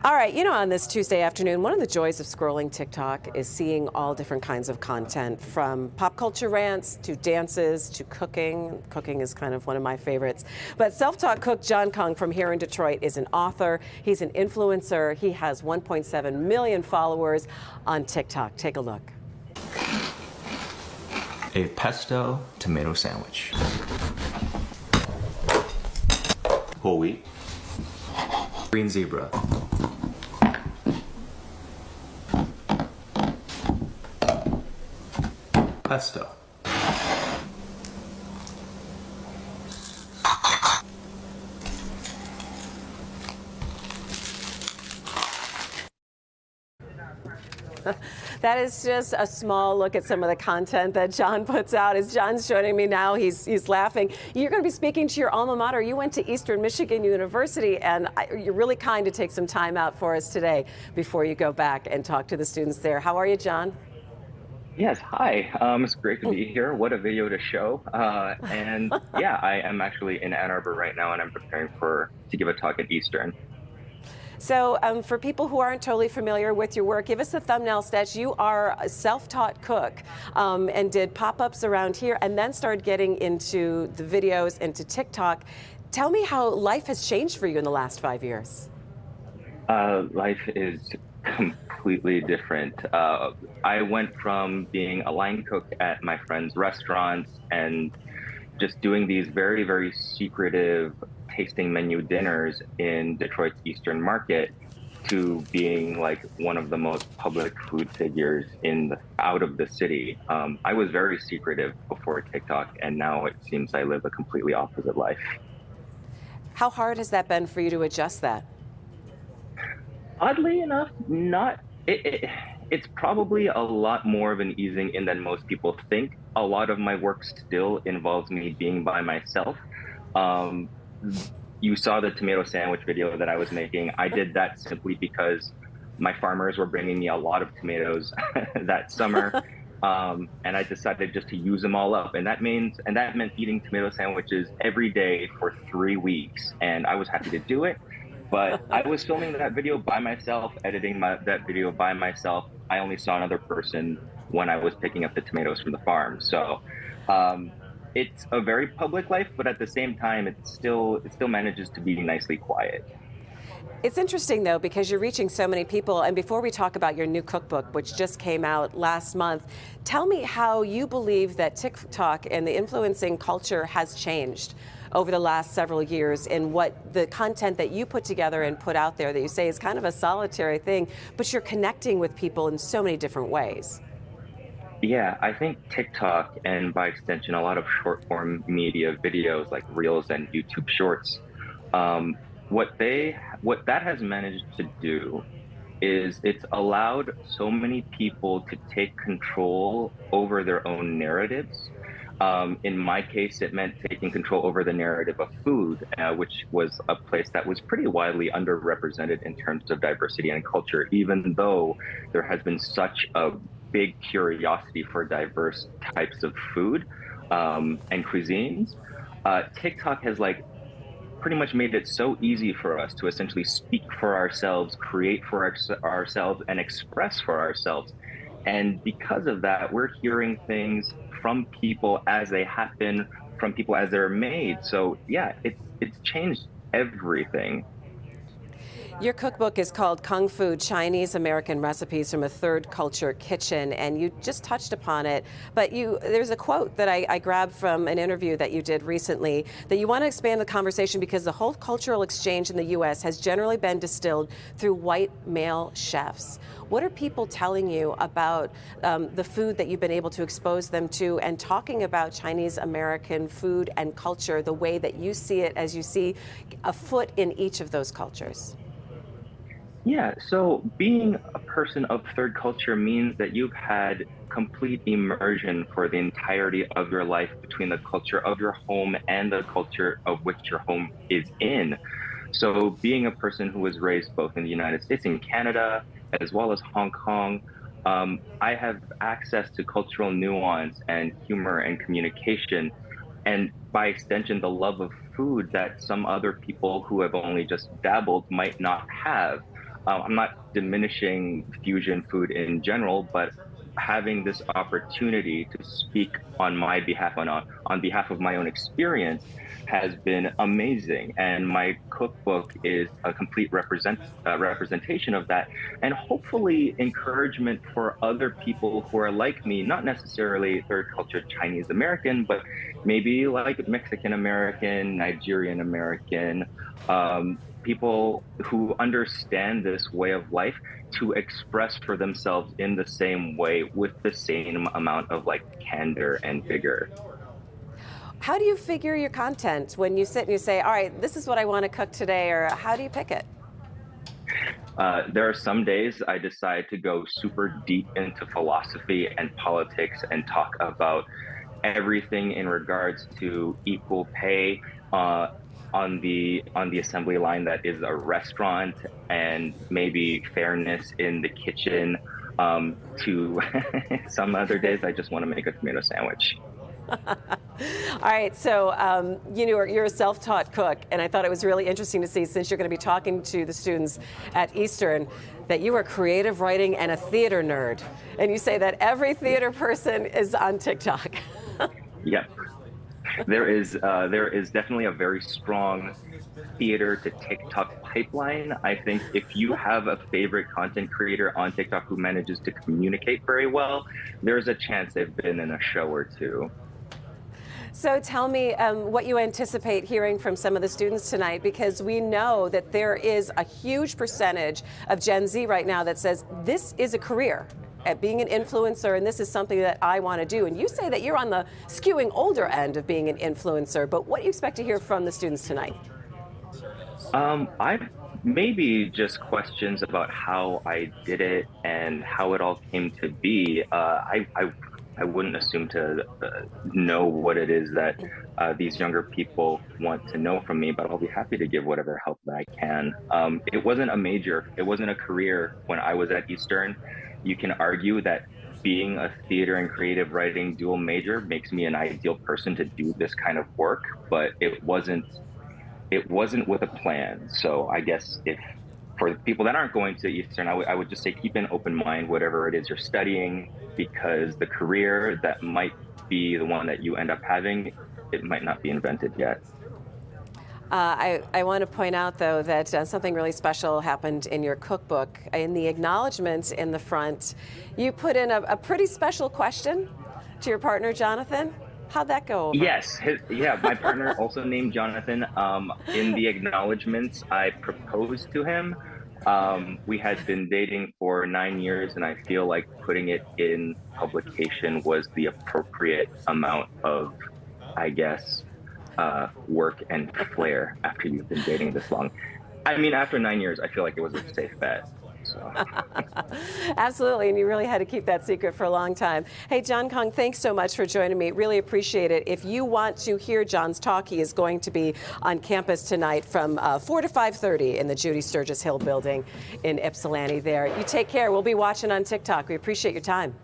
All right, on this Tuesday afternoon, one of the joys of scrolling TikTok is seeing all different kinds of content, from pop culture rants to dances to cooking. Cooking is kind of one of my favorites. But self-taught cook John Kung from here in Detroit is an author. He's an influencer. He has 1.7 million followers on TikTok. Take a look. A pesto tomato sandwich. Whole wheat. Green zebra. Pesto. That is just a small look at some of the content that John puts out. As John's joining me now, he's laughing. You're going to be speaking to your alma mater. You went to Eastern Michigan University, and you're really kind to take some time out for us today before you go back and talk to the students there. How are you, John? Yes, hi. It's great to be here. What a video to show. And yeah, I am actually in Ann Arbor right now, and I'm preparing to give a talk at Eastern. So for people who aren't totally familiar with your work, give us a thumbnail sketch. You are a self-taught cook and did pop-ups around here and then started getting into the videos, into TikTok. Tell me how life has changed for you in the last 5 years. Life is completely different. I went from being a line cook at my friends' restaurants and just doing these very, very secretive tasting menu dinners in Detroit's Eastern Market to being like one of the most public food figures out of the city. I was very secretive before TikTok, and now it seems I live a completely opposite life. How hard has that been for you to adjust that? Oddly enough, not. It's probably a lot more of an easing in than most people think. A lot of my work still involves me being by myself. You saw the tomato sandwich video that I was making. I did that simply because my farmers were bringing me a lot of tomatoes that summer, and I decided just to use them all up. And that meant eating tomato sandwiches every day for 3 weeks, and I was happy to do it. But I was filming that video by myself, editing that video by myself. I only saw another person when I was picking up the tomatoes from the farm. So it's a very public life, but at the same time, it still manages to be nicely quiet. It's interesting, though, because you're reaching so many people. And before we talk about your new cookbook, which just came out last month, tell me how you believe that TikTok and the influencing culture has changed over the last several years, and what the content that you put together and put out there that you say is kind of a solitary thing, but you're connecting with people in so many different ways. Yeah, I think TikTok, and by extension, a lot of short form media videos like Reels and YouTube Shorts, what that has managed to do is it's allowed so many people to take control over their own narratives. In my case, it meant taking control over the narrative of food, which was a place that was pretty widely underrepresented in terms of diversity and culture, even though there has been such a big curiosity for diverse types of food and cuisines. TikTok has pretty much made it so easy for us to essentially speak for ourselves, create for ourselves, and express for ourselves. And because of that, we're hearing things from people as they happen, from people as they're made. So yeah, it's changed everything. Your cookbook is called Kung Fu: Chinese American Recipes from a Third Culture Kitchen, and you just touched upon it, but there's a quote that I grabbed from an interview that you did recently, that you want to expand the conversation because the whole cultural exchange in the U.S. has generally been distilled through white male chefs. What are people telling you about the food that you've been able to expose them to, and talking about Chinese American food and culture the way that you see it, as you see a foot in each of those cultures? Yeah, so being a person of third culture means that you've had complete immersion for the entirety of your life between the culture of your home and the culture of which your home is in. So being a person who was raised both in the United States and Canada, as well as Hong Kong, I have access to cultural nuance and humor and communication, and by extension, the love of food that some other people who have only just dabbled might not have. I'm not diminishing fusion food in general, but having this opportunity to speak on my behalf, on behalf of my own experience, has been amazing. And my cookbook is a complete representation of that, and hopefully encouragement for other people who are like me, not necessarily third culture Chinese American, but maybe like Mexican American, Nigerian American, people who understand this way of life, to express for themselves in the same way with the same amount of like candor and vigor. How do you figure your content when you sit and you say, all right, this is what I want to cook today, or how do you pick it? There are some days I decide to go super deep into philosophy and politics and talk about everything in regards to equal pay on the assembly line that is a restaurant, and maybe fairness in the kitchen. To some other days, I just want to make a tomato sandwich. All right, so you're a self-taught cook, and I thought it was really interesting to see, since you're going to be talking to the students at Eastern, that you are creative writing and a theater nerd. And you say that every theater person is on TikTok. Yep. There is definitely a very strong theater to TikTok pipeline. I think if you have a favorite content creator on TikTok who manages to communicate very well, there's a chance they've been in a show or two. So tell me what you anticipate hearing from some of the students tonight, because we know that there is a huge percentage of Gen Z right now that says this is a career at being an influencer, and this is something that I want to do. And you say that you're on the skewing older end of being an influencer, but what do you expect to hear from the students tonight? I maybe just questions about how I did it and how it all came to be. I wouldn't assume to know what it is that these younger people want to know from me, but I'll be happy to give whatever help that I can. It wasn't a major, it wasn't a career when I was at Eastern. You can argue that being a theater and creative writing dual major makes me an ideal person to do this kind of work, but it wasn't with a plan. So I guess if for the people that aren't going to Eastern, I would just say keep an open mind, whatever it is you're studying, because the career that might be the one that you end up having, it might not be invented yet. I want to point out, though, that something really special happened in your cookbook. In the acknowledgement in the front, you put in a pretty special question to your partner, Jonathan. How'd that go over? Yes, my partner, also named Jonathan. In the acknowledgements, I proposed to him. We had been dating for 9 years, and I feel like putting it in publication was the appropriate amount of, I guess, work and flair after you've been dating this long. I mean, after 9 years, I feel like it was a safe bet. So. Absolutely, and you really had to keep that secret for a long time. Hey, John Kong, thanks so much for joining me. Really appreciate it. If you want to hear John's talk, he is going to be on campus tonight from 4 to 5:30 in the Judy Sturgis Hill building in Ypsilanti there. You take care. We'll be watching on TikTok. We appreciate your time.